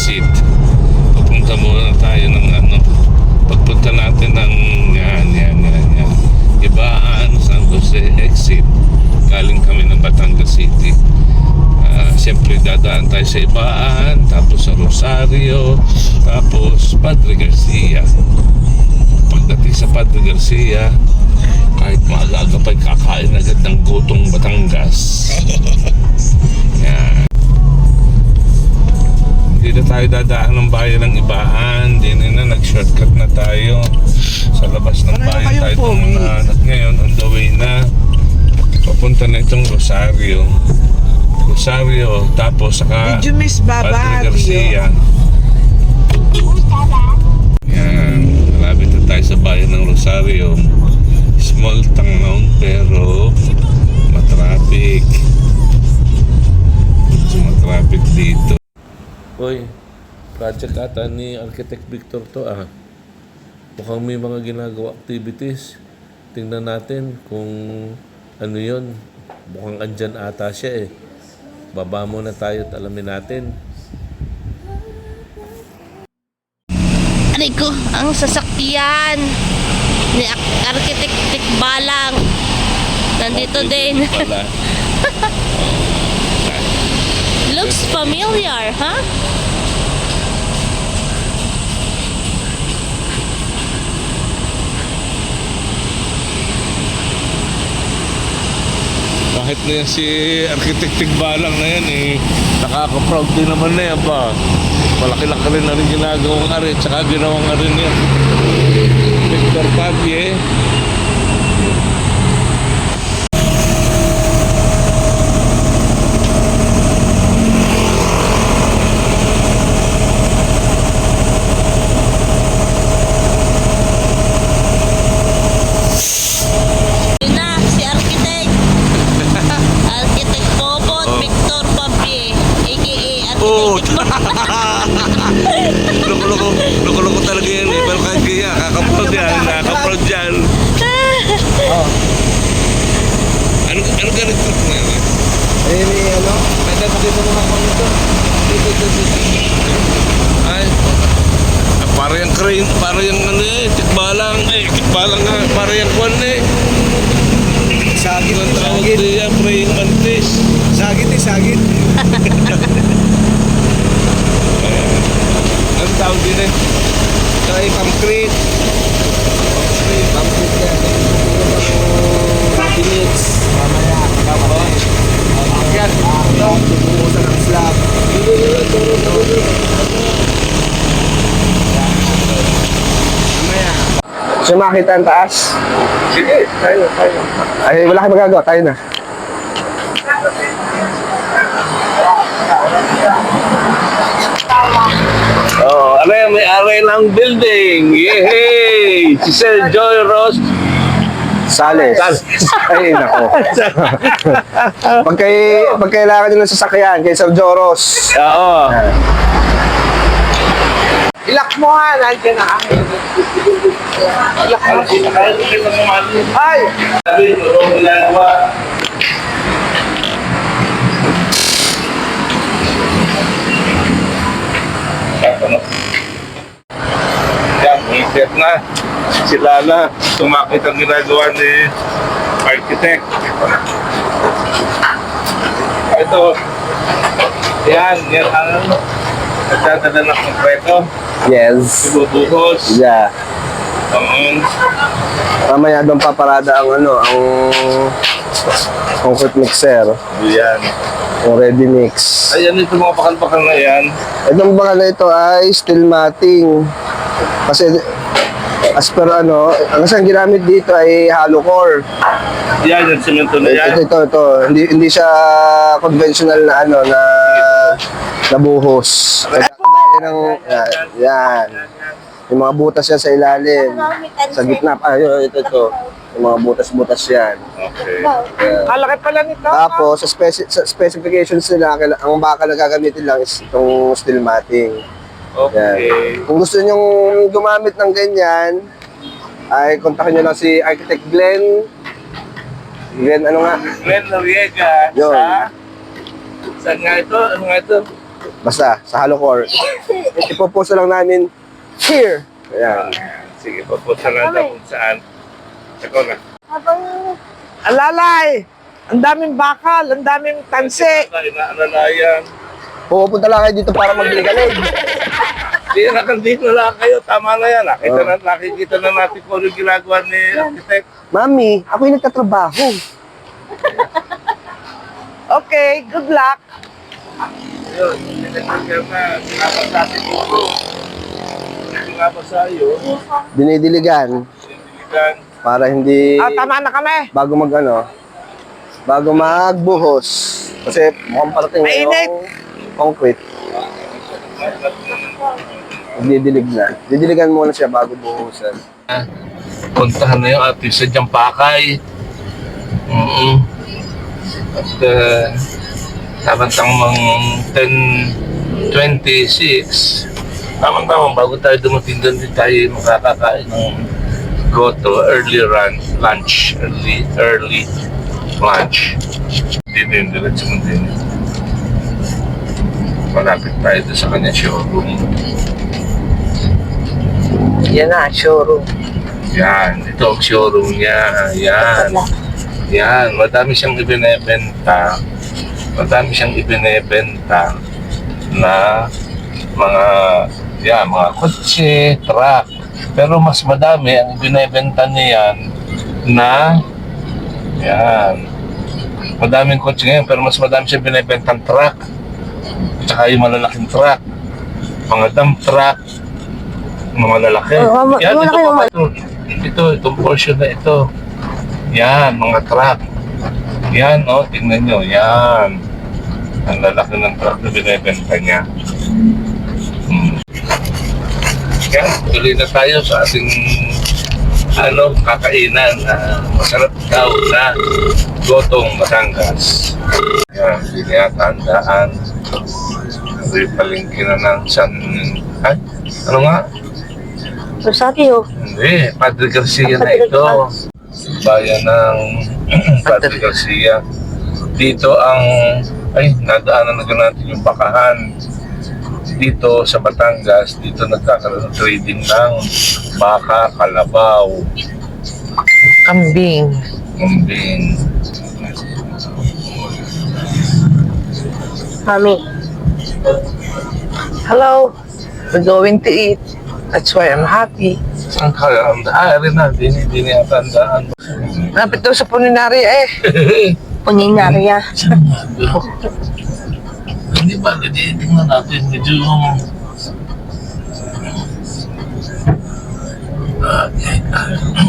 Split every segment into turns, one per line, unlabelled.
exit. Pupunta muna tayo ng pagpunta natin ng yan. Ibaan, San Jose exit. Galing kami ng Batangas City. Siyempre dadaan tayo sa Ibaan, tapos sa Rosario, tapos Padre Garcia. Pagdating sa Padre Garcia, kahit maaga pa'y kakain agad ng gutong Batangas. Yan. Hindi na tayo dadaan ng bayan ng Ibaan. Hindi na nag-shortcut na tayo. Sa labas ng bayan tayo ngayon, on the way na. Papunta na itong Rosario, tapos saka Padre Garcia. Yan, malapit na tayo sa bayan ng Rosario. Small town pero matraffic. Matraffic dito. Hoy, project ata ni Architect Victor to Mukhang may mga ginagawa activities. Tingnan natin kung ano yun. Mukhang andyan ata siya Baba muna tayo at alamin natin.
Aray ko, ang sasakyan ni Architect Balang. Nandito din. Looks familiar, huh?
Kahit na yan si Architect Balang na yan nakaka-proud din naman na yan ba? Malaki-laki rin na rin ginagawang ari, tsaka ginawang ari niya. Victor Pabie. Loko-loko talaga yan pero kahit kaya kakaproud yan, nakakaproud yan. Ano ganit truck na yan?
Dito naman ko nito.
Ay, para yung crane, para yung tikbalang nga, para yung kwan
Sagit.
Ang tawag din yan, praying mantis.
Sagit.
Ang tawag din
Try concrete. Concrete yan. Minutes. Mamaya. Tapos. Yan. Bumusan ng slab. Mamaya. Sumakita ang taas.
Sige, tayo.
Ay, wala kang magagawa. Tayo na.
May-ari ng building. Yehey! Si Sir Joy Ross
Sales. Ay, nako. Pag kailangan nyo ng sasakyan, kay Sir Joros.
Oo.
Ilak mo nandiyan na. Ilak mo. Ay!
Set na. Sila na. Tumakit ang ginagawa ni Architect. Ito. Yan ang nagdadala ng konkreto.
Yes.
Ibubuhos.
Yeah. Mamaya doon paparada ang ang concrete mixer.
Yan.
Yung ready mix.
Ayan ito mga pakal-pakal na yan.
Itong bakal na ito ay steel matting. Kasi as per ang isang ginamit dito ay hollow core.
Yan, yung semento na yan.
Ito. Hindi siya conventional na na buhos. Yan. Yung mga butas yan sa ilalim. Sa gitna. Ito. Yung mga butas-butas yan.
Okay.
Kalaki pala nito. Tapos, sa specifications nila, ang bakal na gagamitin lang is itong steel matting.
Okay.
Yan. Kung gusto nyo gumamit ng ganyan, ay kontakin nyo lang si Architect Glenn.
Glenn Noriega.
Yun.
Saan nga ito? Ano nga ito?
Basta, sa Halocor. Ipopost lang namin here. Ayan.
Sige, papunta na daw kung saan. Ikaw na.
Alalay! Ang daming bakal, ang daming tansi.
Inaalalayan.
Pupunta lang kayo dito para magligalig.
Hindi, nakandito lang kayo. Tama na yan. Nakikita na natin kung ano yung ginagawa ni Architect.
Mami, ako yung nagtatrabaho.
Okay, good luck.
Yun, sinasakyan na. Sinabas natin dito. Sinabas sa'yo.
Dinidiligan
Siniligan.
para hindi
Tama na kami.
bago magbuhos. Kasi mukhang parating na
Mainit.
yung concrete. Didilig na. Didiligan muna siya bago buhusan.
Puntahan na yung artista diyang Pakay. At tamang 10:26. Tamang bago tayo dumating doon, din tayo makakakain ng goto, early lunch. Dito yung diretso mo din. Malapit tayo doon sa kanya showroom.
Yan na, showroom.
Yan, ito ang showroom niya. Yan. Yan, madami siyang ibinebenta. Na mga kotse, truck. Pero mas madami ang ibinebenta niya yan na madaming kotse ngayon, pero mas madami siyang binebentang truck. Tsaka yung malalaking truck. Mga dump truck. Mga lalaki. Yan, itong portion na ito. Yan, mga truck. Yan, tingnan nyo. Yan. Ang lalaki ng truck na binibenta niya. Yan, tuloy na tayo sa ating kakainan na masarap daw na gotong Batangas. Yan, hindi yata ang daan. Palingkin na ng ano nga?
Rosario.
Hindi, Padre Garcia na ito. Bayan ng Padre Garcia. Dito nadaanan na natin yung bakahan. Dito sa Batangas, dito nagkakaroon ng trading ng baka, kalabaw,
Kambing.
kambing.
Mami.
Hello. We're going to eat. That's why I'm happy.
Saan kaya ang daan? Rin na, di yata ang daan.
Napit daw sa puninari eh.
Puninarya.
Hindi ba, tingnan natin. Medyo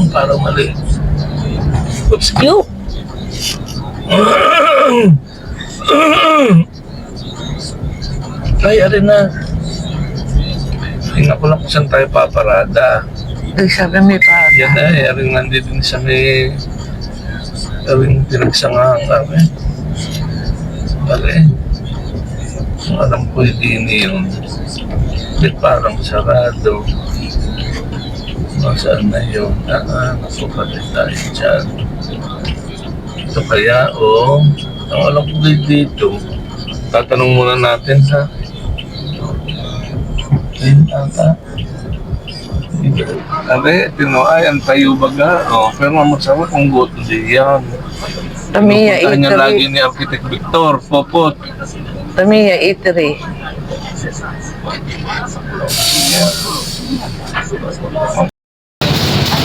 parang mali. Oops.
You.
Ay, arin na. Tingnan ko lang kung saan tayo paparada.
Ay, sabi may parada.
Yan na, arin nandito din sa may aring pinagsangang kami. Bale. Kung alam ko, hindi yun. Bakit parang sarado? Saan na yun? Nasukalit tayo dyan. Ito kaya, ang alam ko dito, tatanong muna natin ha. Ayun ata. Ay, ang tayo baga. Pero masama kung goto diyan.
Tamiya
Pupuntahan niya lagi
Eatery.
ni Architect Victor, Popot.
Tamiya Eatery.
At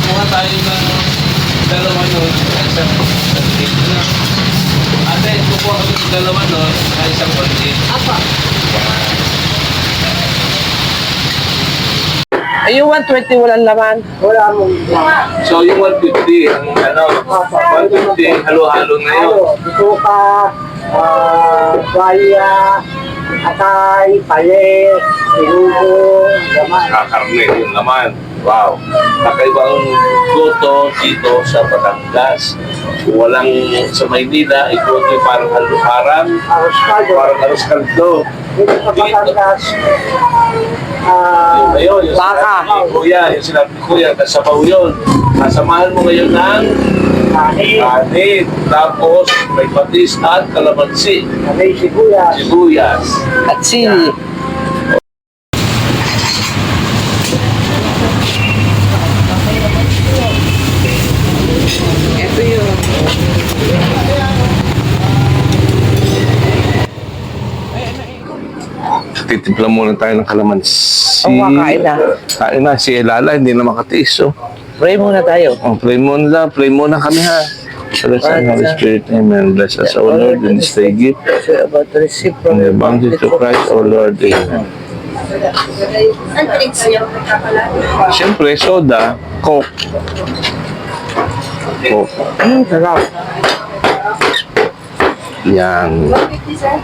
kuha tayo ng dalawa nun, isang konti. Ate, kukuha kami ng dalawa nun, isang konti.
Apa.
Ay, yung 120 walang laman. Wala mong
So yung 150, ang 150, halo-halo na yun.
Buka, baya, atay, palet, inugo, laman.
Kakarne, yung laman. Wow. Kakaibang goto dito sa Batangas. Walang sa Maynila, ito parang haluharan,
Aros kaldo.
parang aros kaldo.
Dito sa Batangas,
Ayun, yung
Baka.
sinabi ni Kuya, yung sinabi ni Kuya, kasabaw yun. Kasamahan mo ngayon ng kanin. Tapos may patis at kalamansi.
May sibuyas.
Sibuyas.
At sili. Ito yun.
Titimpla muna tayo ng kalamansi.
Oo, kakain na.
Kain na. Si Elala, hindi na makatiis. Oh.
Pray muna tayo.
Oh, pray muna kami ha. Bless the Holy Spirit, Amen. Bless us, O Lord, in this day gift.
So about to receive
From
from
the
your
bounty to Christ, O Lord, Amen.
Ang tricks niyo?
Siyempre, soda, Coke. Coke.
Sarap.
Yan.
150, sir.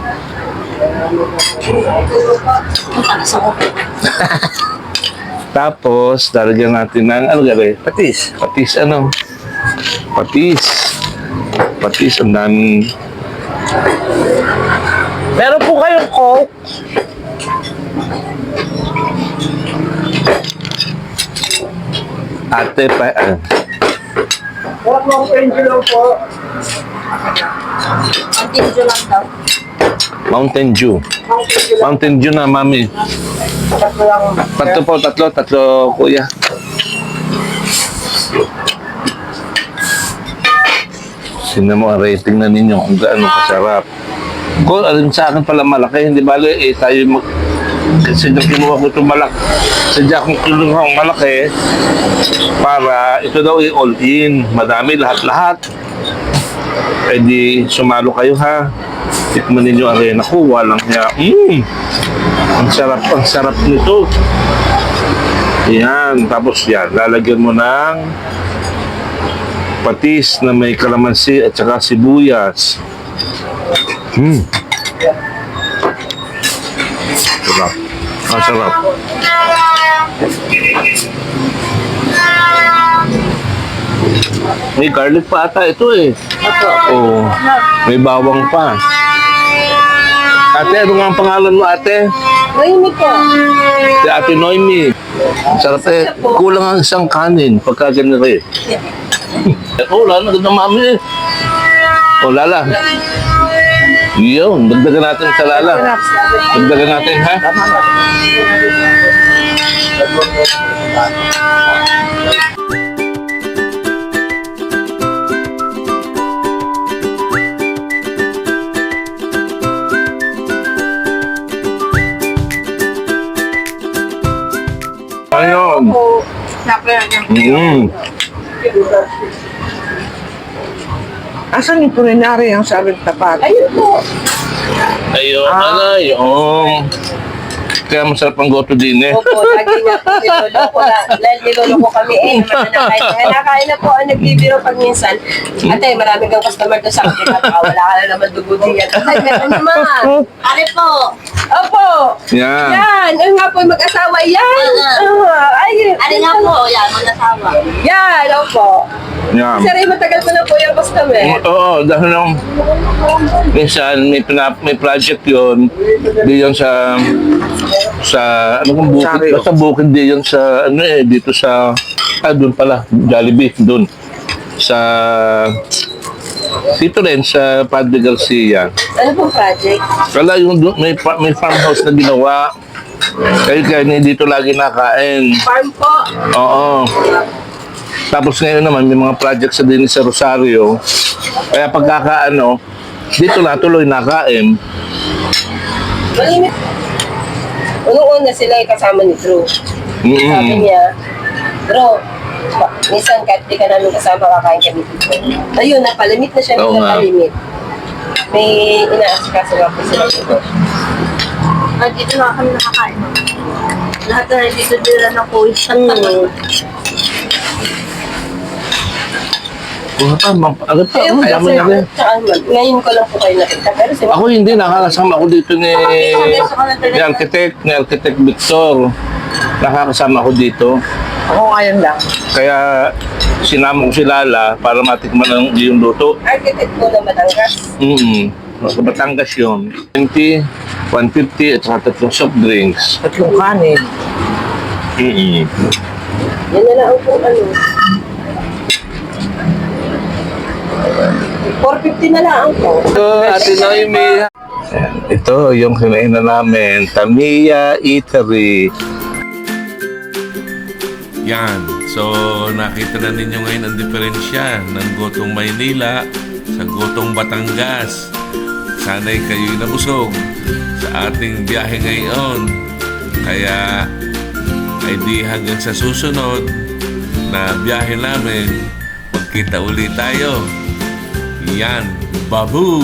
Ang taas ako.
Tapos, lalagyan natin ng, ano gari?
Patis.
Patis, ano? Patis. Patis, ang daming.
Meron po kayong Coke.
Ate pa,
Huwag mong pendulum po.
Ang tinjo lang daw.
Mountain Dew. Mountain Dew na, mami. Tatlo, kuya. Sino mo, rating na ninyo kung gaano kasarap. Kung alin sa akin pala malaki, hindi bali, tayo sadya kinuha ko itong malaki. Sadya kong kinuha kong malaki para ito daw i-all in. Madami, lahat-lahat. Eh di, sumalo kayo ha. Tikman ninyo ang arena ko, walang niya. Ang sarap nito. Yan, tapos yan, lalagyan mo ng patis na may kalamansi at saka sibuyas. Sarap. Sarap. May garlic pa ata ito eh. Oo. May bawang pa. Ate, ano nga ang pangalan mo ate?
Noemi po.
Si Ate Noemi. Sarap eh. Kulang ang isang kanin pagka ganito eh. Oh, lala, ganda mami eh. Oh, lala. Yun, dagdagan natin sa lala. Dagdagan natin, ha? Ayun.
Asan yung culinary ang sabing tapat?
Ayun po.
Ayun, ano yung... Kaya masarap ang goto din eh.
Opo, lagi nga po niloloko niloloko kami eh. Nakain na po ang nagbibiro pag minsan. Ate, maraming kang customer doon sa akin. Wala ka na naman dugo diyan. Ay, meron naman. Are po. Opo.
Yan.
Yan. Ang nga po mag-asawa. Yan. Ay,
Ano nga po, yan, mag-asawa.
yan. Opo.
Yan.
Sir, matagal ko na po yung customer.
Oo, dahil nung minsan may project yun, di yun sa ano kung bukid,
Rosario.
basta bukid di yun sa ano eh, dito sa doon pala, Jollibee, doon sa dito rin sa Padre Garcia.
Ano pong project?
Wala yung may farmhouse na ginawa. Kaya dito lagi nakain.
Farm po.
Oo. Tapos ngayon naman may mga projects sa din sa Rosario. Kaya pagkakaano, dito na tuloy nakain.
Malimit. Unang-una sila ay kasama ni Drew. Sabi niya, Drew, minsan kahit di ka namin kasama, kakain kami dito. Ayun, napalimit na siya
Oo
ng
nga.
napalimit. May inaasikaso nga po sila dito.
At dito na kami nakakain. Lahat na dito dila na po.
Ano pa, ano pa,
Ayun,
dami
sir,
na rin.
tsaka ngayon ko lang po kayo nakita. Pero sila,
Ako hindi, nakakasama ako dito ni Architect Victor. Nakakasama ako dito.
Ako ngayon lang.
Kaya sinama ko si Lala para matikman yung luto.
architect po na Batangas.
Sa Batangas yun. 20, 150 at saka 3 soft drinks.
3 kanin.
Mm-mm.
Yan na lang po ano. 450 na lang po.
Ito, Ate Noemi. Ito yung kinainan namin, Tamiya Eatery. Yan. So, nakita na ninyo ngayon ang diferensya ng Gotong Maynila sa Gotong Batangas. Sana'y kayo'y nabusog sa ating biyahe ngayon. Kaya, ay di hanggang sa susunod na biyahe namin, magkita ulit tayo. Yan, babu!